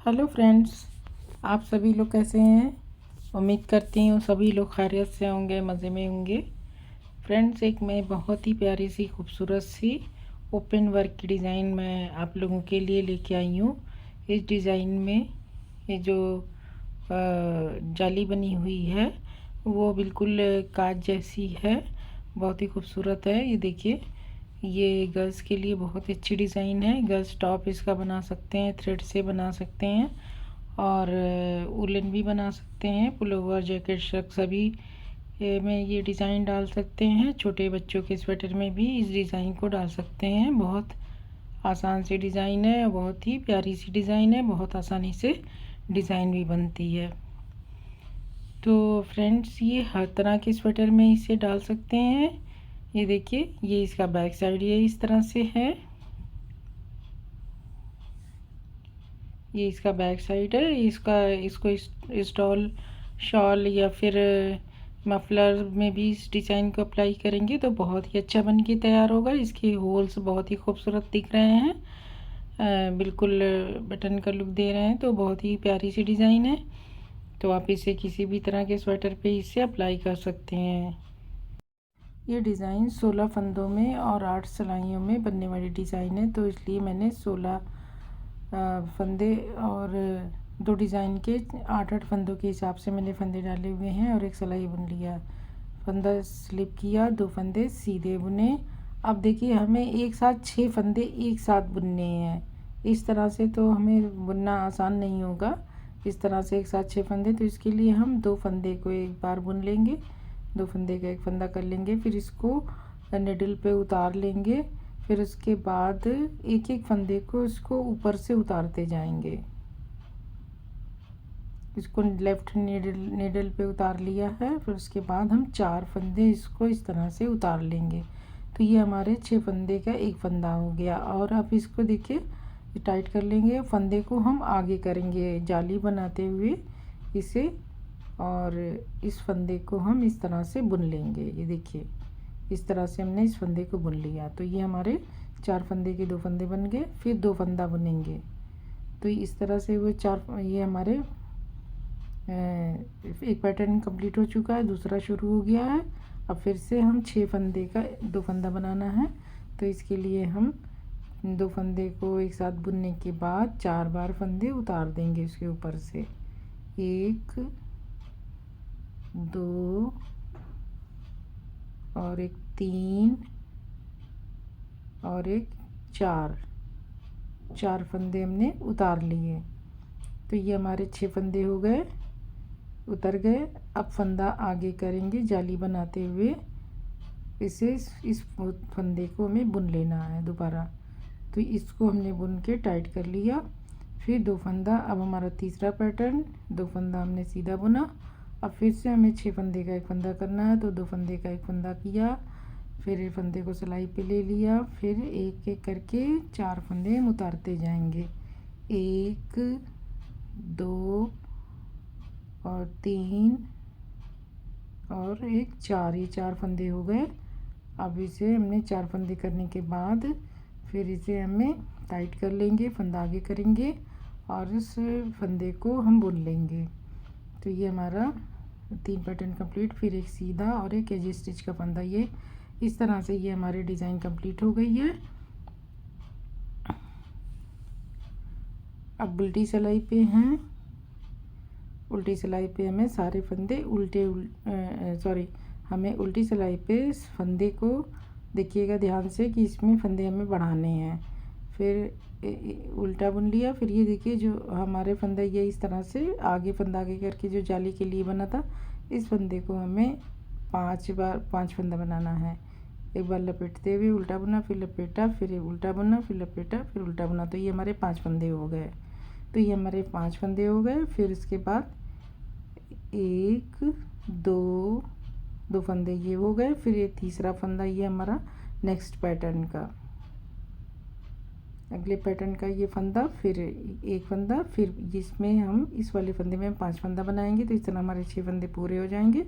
Hello friends, आप सभी लोग कैसे हैं। उम्मीद करती हूँ सभी लोग खैरियत से होंगे, मज़े में होंगे। फ्रेंड्स, एक मैं बहुत ही प्यारी सी खूबसूरत सी ओपन वर्क की डिज़ाइन मैं आप लोगों के लिए लेके आई हूँ। इस डिज़ाइन में ये जो जाली बनी हुई है वो बिल्कुल कांच जैसी है, बहुत ही खूबसूरत है। ये देखिए, ये गर्ल्स के लिए बहुत अच्छी डिज़ाइन है। गर्ल्स टॉप इसका बना सकते हैं, थ्रेड से बना सकते हैं और वुलन भी बना सकते हैं। पुलोवर, जैकेट, शर्ट सभी में ये डिज़ाइन डाल सकते हैं। छोटे बच्चों के स्वेटर में भी इस डिज़ाइन को डाल सकते हैं। बहुत आसान सी डिज़ाइन है, बहुत ही प्यारी सी डिज़ाइन है, बहुत आसानी से डिज़ाइन भी बनती है। तो फ्रेंड्स, ये हर तरह के स्वेटर में इसे डाल सकते हैं। ये देखिए, ये इसका बैक साइड ये इस तरह से है। ये इसका बैक साइड है। इसको स्टॉल, शॉल या फिर मफलर में भी इस डिज़ाइन को अप्लाई करेंगे तो बहुत ही अच्छा बन के तैयार होगा। इसके होल्स बहुत ही खूबसूरत दिख रहे हैं, बिल्कुल बटन का लुक दे रहे हैं। तो बहुत ही प्यारी सी डिज़ाइन है। तो आप इसे किसी भी तरह के स्वेटर पे इसे अप्लाई कर सकते हैं। ये डिज़ाइन 16 फंदों में और 8 सिलाइयों में बनने वाली डिज़ाइन है, तो इसलिए मैंने 16 फंदे और 2 डिज़ाइन के 8-8 फंदों के हिसाब से मैंने फंदे डाले हुए हैं और एक सिलाई बुन लिया। फंदा स्लिप किया, 2 फंदे सीधे बुने। अब देखिए, हमें एक साथ 6 फंदे एक साथ बुनने हैं। इस तरह से तो हमें बुनना आसान नहीं होगा। इस तरह से एक साथ 6 फंदे, तो इसके लिए हम 2 फंदे को एक बार बुन लेंगे, 2 फंदे का एक फंदा कर लेंगे, फिर इसको निडल पे उतार लेंगे। फिर उसके बाद एक एक फंदे को इसको ऊपर से उतारते जाएंगे। इसको लेफ़्ट नीडल पे उतार लिया है। फिर उसके बाद हम 4 फंदे इसको इस तरह से उतार लेंगे। तो ये हमारे 6 फंदे का एक फंदा हो गया। और अब इसको देखिए, टाइट कर लेंगे। फंदे को हम आगे करेंगे जाली बनाते हुए इसे, और इस फंदे को हम इस तरह से बुन लेंगे। ये देखिए, इस तरह से हमने इस फंदे को बुन लिया। तो ये हमारे 4 फंदे के 2 फंदे बन गए। फिर 2 फंदा बुनेंगे। तो इस तरह से वो ये हमारे एक पैटर्न कंप्लीट हो चुका है, दूसरा शुरू हो गया है। अब फिर से हम 6 फंदे का 2 फंदा बनाना है। तो इसके लिए हम 2 फंदे को एक साथ बुनने के बाद 4 बार फंदे उतार देंगे उसके ऊपर से। 1, 2 और एक 3 और एक 4 फंदे हमने उतार लिए। तो ये हमारे 6 फंदे हो गए, उतर गए। अब फंदा आगे करेंगे जाली बनाते हुए। इस फंदे को हमें बुन लेना है दोबारा। तो इसको हमने बुन के टाइट कर लिया। फिर 2 फंदा, अब हमारा तीसरा पैटर्न, 2 फंदा हमने सीधा बुना। अब फिर से हमें 6 फंदे का एक फंदा करना है, तो 2 फंदे का एक फंदा किया। फिर फंदे को सिलाई पे ले लिया। फिर एक एक करके 4 फंदे हम उतारते जाएंगे। 1, 2 और 3 और एक 4, ये 4 फंदे हो गए। अब इसे हमने 4 फंदे करने के बाद फिर इसे हमें टाइट कर लेंगे, फंदा आगे करेंगे और इस फंदे को हम बुन लेंगे। तो ये हमारा 3 पैटर्न कंप्लीट। फिर एक सीधा और एक एजी स्टिच का फंदा। ये इस तरह से ये हमारी डिज़ाइन कंप्लीट हो गई है। अब उल्टी सिलाई पे हैं। उल्टी सिलाई पे हमें सारे फंदे हमें उल्टी सिलाई पे इस फंदे को देखिएगा ध्यान से कि इसमें फंदे हमें बढ़ाने हैं। फिर उल्टा बुन लिया। फिर ये देखिए, जो हमारे फंदा ये इस तरह से आगे फंदा आगे करके जो जाली के लिए बना था, इस फंदे को हमें 5 फंदा बनाना है। एक बार लपेटते हुए उल्टा बुना, फिर लपेटा, फिर उल्टा बुना, फिर लपेटा, फिर उल्टा बुना। तो ये हमारे 5 फंदे हो गए। तो ये हमारे 5 फंदे हो गए। फिर इसके बाद 1, 2 फंदे ये हो गए। फिर ये तीसरा फंदा, ये हमारा नेक्स्ट पैटर्न का, अगले पैटर्न का ये फंदा, फिर एक फंदा, फिर जिसमें हम इस वाले फंदे में 5 फंदा बनाएंगे। तो इस तरह हमारे 6 फंदे पूरे हो जाएंगे।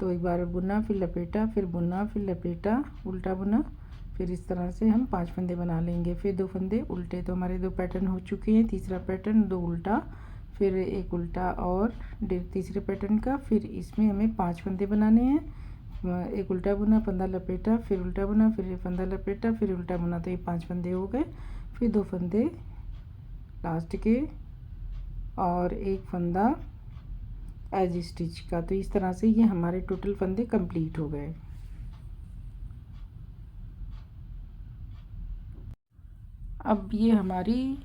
तो एक बार बुना, फिर लपेटा, फिर बुना, फिर लपेटा, उल्टा बुना, फिर इस तरह से हम 5 फंदे बना लेंगे। फिर 2 फंदे उल्टे, तो हमारे 2 पैटर्न हो चुके हैं। तीसरा पैटर्न 2 उल्टा, फिर 1 उल्टा और तीसरे पैटर्न का। फिर इसमें हमें 5 फंदे बनाने हैं। 1 उल्टा बुना, फंदा लपेटा, फिर उल्टा बुना, फिर फंदा लपेटा, फिर उल्टा बुना, तो ये 5 फंदे हो गए। फिर 2 फंदे लास्ट के और 1 फंदा एज स्टिच का। तो इस तरह से ये हमारे टोटल फंदे कंप्लीट हो गए। अब ये हमारी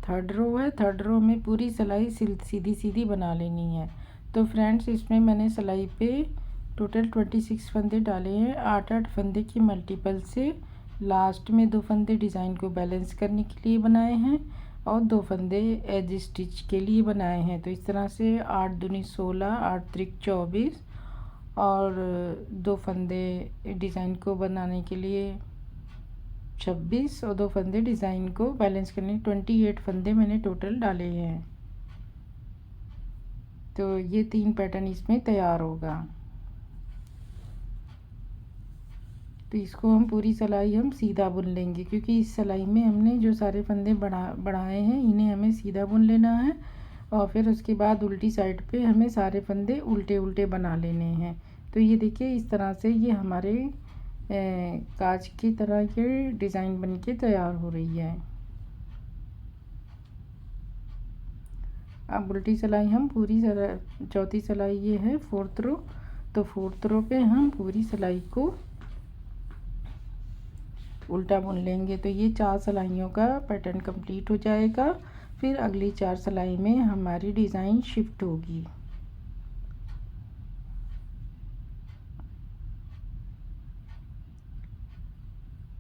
थर्ड रो है। थर्ड रो में पूरी सिलाई सीधी सीधी बना लेनी है। तो फ्रेंड्स, इसमें मैंने सिलाई पे टोटल 26 फंदे डाले हैं। 8-8 फंदे की मल्टीपल से लास्ट में 2 फंदे डिज़ाइन को बैलेंस करने के लिए बनाए हैं और 2 फंदे एज स्टिच के लिए बनाए हैं। तो इस तरह से 8 दूनी 16, 8 त्रिक 24 और 2 फंदे डिज़ाइन को बनाने के लिए 26 और 2 फंदे डिज़ाइन को बैलेंस करने 28 फंदे मैंने टोटल डाले हैं। तो ये 3 पैटर्न इसमें तैयार होगा। तो इसको हम पूरी सिलाई हम सीधा बुन लेंगे, क्योंकि इस सिलाई में हमने जो सारे फंदे बढ़ाए हैं इन्हें हमें सीधा बुन लेना है। और फिर उसके बाद उल्टी साइड पे हमें सारे फंदे उल्टे उल्टे बना लेने हैं। तो ये देखिए, इस तरह से ये हमारे कांच की तरह के डिज़ाइन बन के तैयार हो रही है। अब उल्टी सिलाई हम पूरी चौथी सिलाई ये है 4th रो। तो 4th रो पे हम पूरी सिलाई को उल्टा बुन लेंगे। तो ये 4 सिलाइयों का पैटर्न कंप्लीट हो जाएगा। फिर अगली 4 सिलाई में हमारी डिज़ाइन शिफ्ट होगी।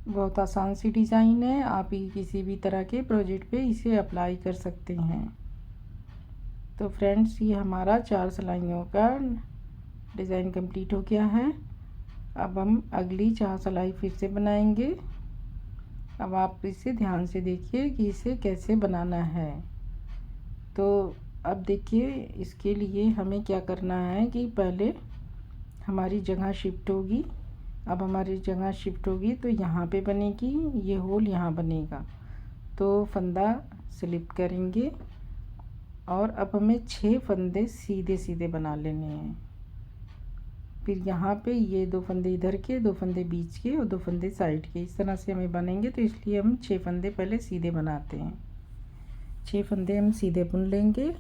बहुत आसान सी डिज़ाइन है, आप ही किसी भी तरह के प्रोजेक्ट पे इसे अप्लाई कर सकते हैं। तो फ्रेंड्स, ये हमारा 4 सिलाइयों का डिज़ाइन कंप्लीट हो गया है। अब हम अगली 4 सिलाई फिर से बनाएंगे। अब आप इसे ध्यान से देखिए कि इसे कैसे बनाना है। तो अब देखिए, इसके लिए हमें क्या करना है कि पहले हमारी जगह शिफ्ट होगी। अब हमारी जगह शिफ्ट होगी तो यहाँ पे बनेगी, ये होल यहाँ बनेगा। तो फंदा स्लिप करेंगे और अब हमें 6 फंदे सीधे सीधे बना लेने हैं। फिर यहाँ पे ये 2 फंदे इधर के, 2 फंदे बीच के और 2 फंदे साइड के, इस तरह से हमें बनेंगे। तो इसलिए हम 6 फंदे पहले सीधे बनाते हैं। 6 फंदे हम सीधे बुन लेंगे।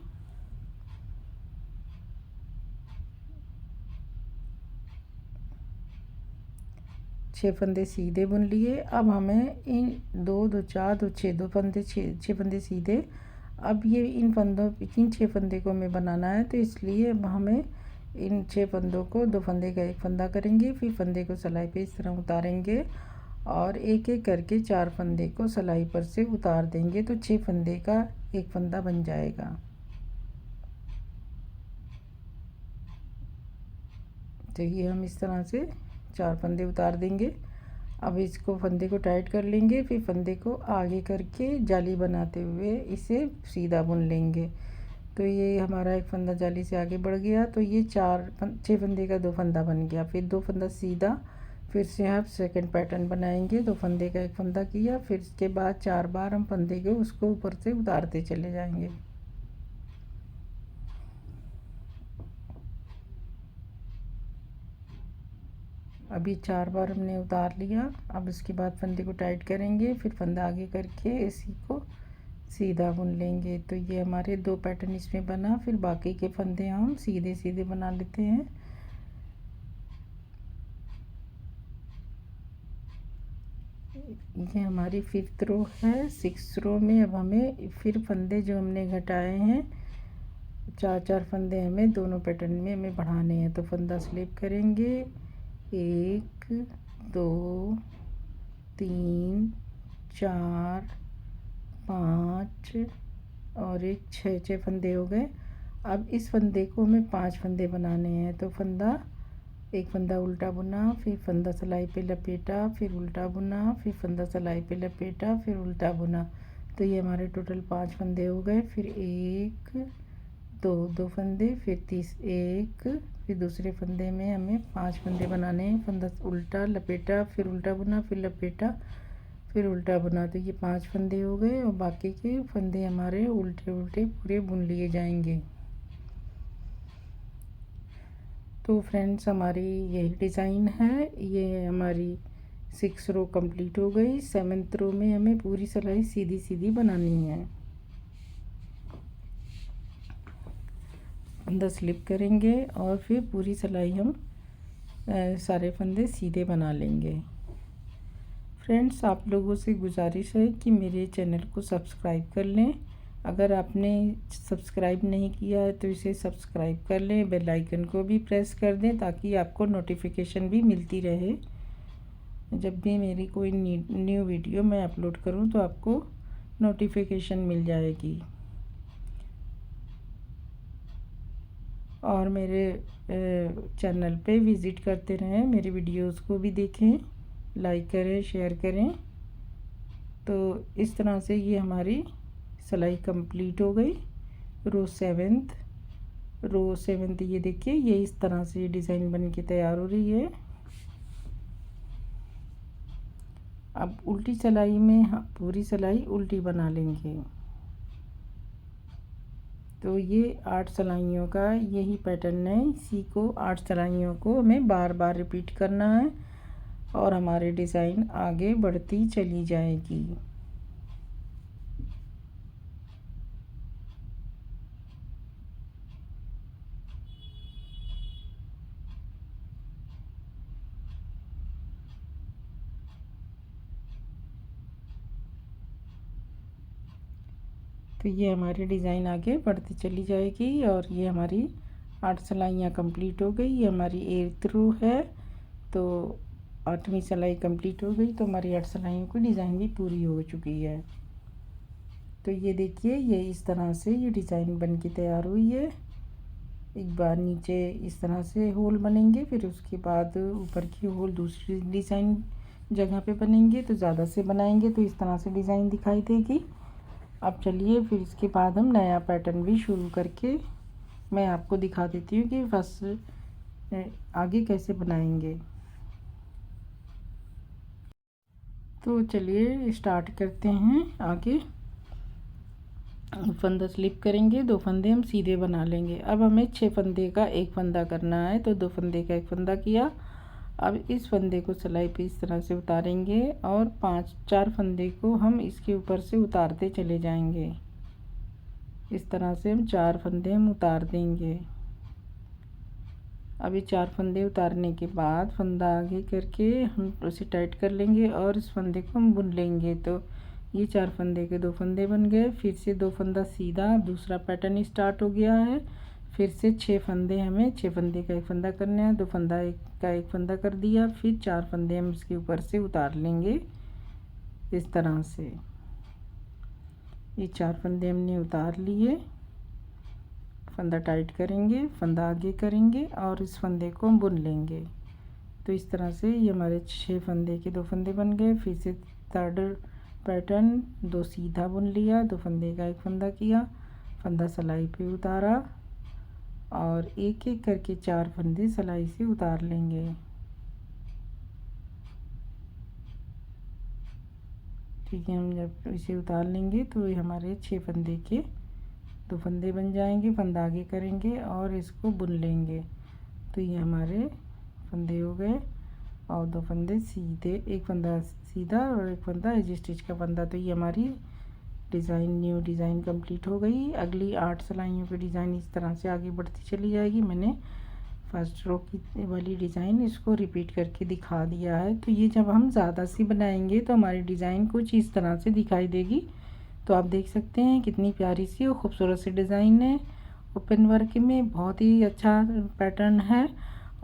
छः फंदे सीधे बुन लिए। अब हमें इन 2 2 4 2 6 2 फंदे 6 फंदे सीधे। अब ये इन 6 फंदे को हमें बनाना है। तो इसलिए अब हमें इन 6 फंदों को 2 फंदे का 1 फंदा करेंगे। फिर फंदे को सिलाई पे इस तरह उतारेंगे और एक एक करके 4 फंदे को सिलाई पर से उतार देंगे। तो 6 फंदे का 1 फंदा बन जाएगा। तो ये हम इस तरह से 4 फंदे उतार देंगे। अब इसको फंदे को टाइट कर लेंगे। फिर फंदे को आगे करके जाली बनाते हुए इसे सीधा बुन लेंगे। तो ये हमारा 1 फंदा जाली से आगे बढ़ गया। तो ये 6 फंदे का 2 फंदा बन गया। फिर 2 फंदा सीधा, फिर से हम सेकंड पैटर्न बनाएंगे। 2 फंदे का 1 फंदा किया, फिर इसके बाद 4 बार हम फंदे को उसको ऊपर से उतारते चले जाएंगे। अभी 4 बार हमने उतार लिया। अब इसके बाद फंदे को टाइट करेंगे। फिर फंदा आगे करके इसी को सीधा बुन लेंगे। तो ये हमारे 2 पैटर्न इसमें बना। फिर बाकी के फंदे हम सीधे सीधे बना लेते हैं। ये हमारी 5th रो है। 6th रो में अब हमें फिर फंदे जो हमने घटाए हैं 4 फंदे हमें दोनों पैटर्न में हमें बढ़ाने हैं। तो फंदा स्लिप करेंगे, 1 2 3 4 5 और एक 6 फंदे हो गए। अब इस फंदे को हमें 5 फंदे बनाने हैं। तो एक फंदा उल्टा बुना, फिर फंदा सिलाई पे लपेटा, फिर उल्टा बुना, फिर फंदा सिलाई पे लपेटा, फिर उल्टा बुना। तो ये हमारे टोटल 5 फंदे हो गए। फिर 1 2 फंदे, फिर 1 फिर फिर दूसरे फंदे में हमें 5 फंदे बनाने हैं। फंदा उल्टा लपेटा, फिर उल्टा बुना, फिर लपेटा, फिर उल्टा बुना। तो ये 5 फंदे हो गए और बाकी के फंदे हमारे उल्टे उल्टे पूरे बुन लिए जाएंगे। तो फ्रेंड्स हमारी यही डिज़ाइन है। ये हमारी 6 रो कंप्लीट हो गई। 7th रो में हमें पूरी सिलाई सीधी सीधी बनानी है। फंदा स्लिप करेंगे और फिर पूरी सिलाई हम सारे फंदे सीधे बना लेंगे। फ्रेंड्स आप लोगों से गुजारिश है कि मेरे चैनल को सब्सक्राइब कर लें। अगर आपने सब्सक्राइब नहीं किया है तो इसे सब्सक्राइब कर लें, बेल आइकन को भी प्रेस कर दें ताकि आपको नोटिफिकेशन भी मिलती रहे। जब भी मेरी कोई न्यू वीडियो मैं अपलोड करूं तो आपको नोटिफिकेशन मिल जाएगी। और मेरे चैनल पे विज़िट करते रहें, मेरे वीडियोस को भी देखें, लाइक करें, शेयर करें। तो इस तरह से ये हमारी सिलाई कंप्लीट हो गई। रो 7th ये देखिए, ये इस तरह से डिज़ाइन बन के तैयार हो रही है। अब उल्टी सिलाई में हम पूरी सिलाई उल्टी बना लेंगे। तो ये 8 सिलाइयों का यही पैटर्न है। इसी को 8 सिलाइयों को हमें बार बार रिपीट करना है और हमारी डिज़ाइन आगे बढ़ती चली जाएगी। तो ये हमारी डिज़ाइन आगे बढ़ती चली जाएगी और ये हमारी 8 सिलाइयाँ कंप्लीट हो गई। ये हमारी 8th रो है। तो 8वीं सिलाई कंप्लीट हो गई। तो हमारी 8 सिलाइयों की डिज़ाइन भी पूरी हो चुकी है। तो ये देखिए, ये इस तरह से ये डिज़ाइन बन के तैयार हुई है। एक बार नीचे इस तरह से होल बनेंगे, फिर उसके बाद ऊपर की होल दूसरी डिज़ाइन जगह पे बनेंगे। तो ज़्यादा से बनाएंगे तो इस तरह से डिज़ाइन दिखाई देगी। अब चलिए फिर इसके बाद हम नया पैटर्न भी शुरू करके मैं आपको दिखा देती हूँ कि फर्स्ट आगे कैसे बनाएंगे। तो चलिए स्टार्ट करते हैं। आगे फंदा स्लिप करेंगे, 2 फंदे हम सीधे बना लेंगे। अब हमें 6 फंदे का एक फंदा करना है। तो 2 फंदे का एक फंदा किया। अब इस फंदे को सिलाई पे इस तरह से उतारेंगे और 4 फंदे को हम इसके ऊपर से उतारते चले जाएंगे। इस तरह से हम 4 फंदे हम उतार देंगे। अभी 4 फंदे उतारने के बाद फंदा आगे करके हम उसे टाइट कर लेंगे और इस फंदे को हम बुन लेंगे। तो ये 4 फंदे के 2 फंदे बन गए। फिर से 2 फंदा सीधा, दूसरा पैटर्न स्टार्ट हो गया है। फिर से 6 फंदे, हमें 6 फंदे का एक फंदा करना है। 2 फंदा का एक फंदा कर दिया। फिर 4 फंदे हम इसके ऊपर से उतार लेंगे इस तरह से। ये 4 फंदे हमने उतार लिए। फंदा टाइट करेंगे, फंदा आगे करेंगे और इस फंदे को हम बुन लेंगे। तो इस तरह से ये हमारे 6 फंदे के 2 फंदे बन गए। फिर से 3rd पैटर्न, 2 सीधा बुन लिया, 2 फंदे का एक फंदा किया, फंदा सिलाई पे उतारा और एक एक करके 4 फंदे सिलाई से उतार लेंगे। ठीक है, हम जब इसे उतार लेंगे तो ये हमारे 6 फंदे के 2 फंदे बन जाएंगे। फंदा आगे करेंगे और इसको बुन लेंगे। तो ये हमारे फंदे हो गए और 2 फंदे सीधे, एक फंदा सीधा और एक फंदा एज स्टिच का फंदा। तो ये हमारी डिज़ाइन, न्यू डिज़ाइन कंप्लीट हो गई। अगली 8 सिलाइयों की डिज़ाइन इस तरह से आगे बढ़ती चली जाएगी। मैंने फर्स्ट रो की वाली डिज़ाइन इसको रिपीट करके दिखा दिया है। तो ये जब हम ज़्यादा सी बनाएंगे तो हमारी डिज़ाइन कुछ इस तरह से दिखाई देगी। तो आप देख सकते हैं कितनी प्यारी सी और ख़ूबसूरत सी डिज़ाइन है। ओपन वर्क में बहुत ही अच्छा पैटर्न है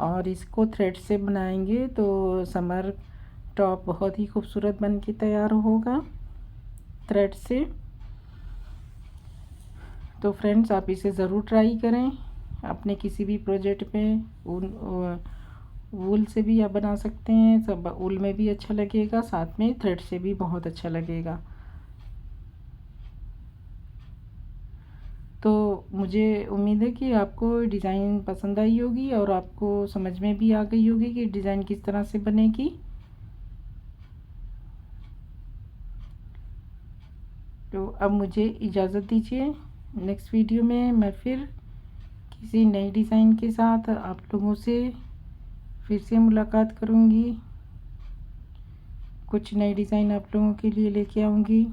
और इसको थ्रेड से बनाएंगे तो समर टॉप बहुत ही खूबसूरत बन के तैयार होगा थ्रेड से। तो फ्रेंड्स आप इसे ज़रूर ट्राई करें अपने किसी भी प्रोजेक्ट पे। वूल से भी आप बना सकते हैं, सब वूल में भी अच्छा लगेगा, साथ में थ्रेड से भी बहुत अच्छा लगेगा। तो मुझे उम्मीद है कि आपको डिज़ाइन पसंद आई होगी और आपको समझ में भी आ गई होगी कि डिज़ाइन किस तरह से बनेगी। तो अब मुझे इजाज़त दीजिए, नेक्स्ट वीडियो में मैं फिर किसी नई डिज़ाइन के साथ आप लोगों से फिर से मुलाकात करूँगी। कुछ नई डिज़ाइन आप लोगों के लिए लेके आऊँगी।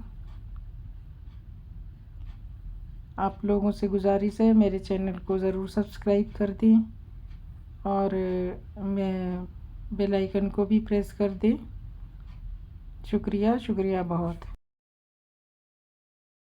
आप लोगों से गुजारिश है मेरे चैनल को ज़रूर सब्सक्राइब कर दें और मैं बेल आइकन को भी प्रेस कर दें। शुक्रिया बहुत।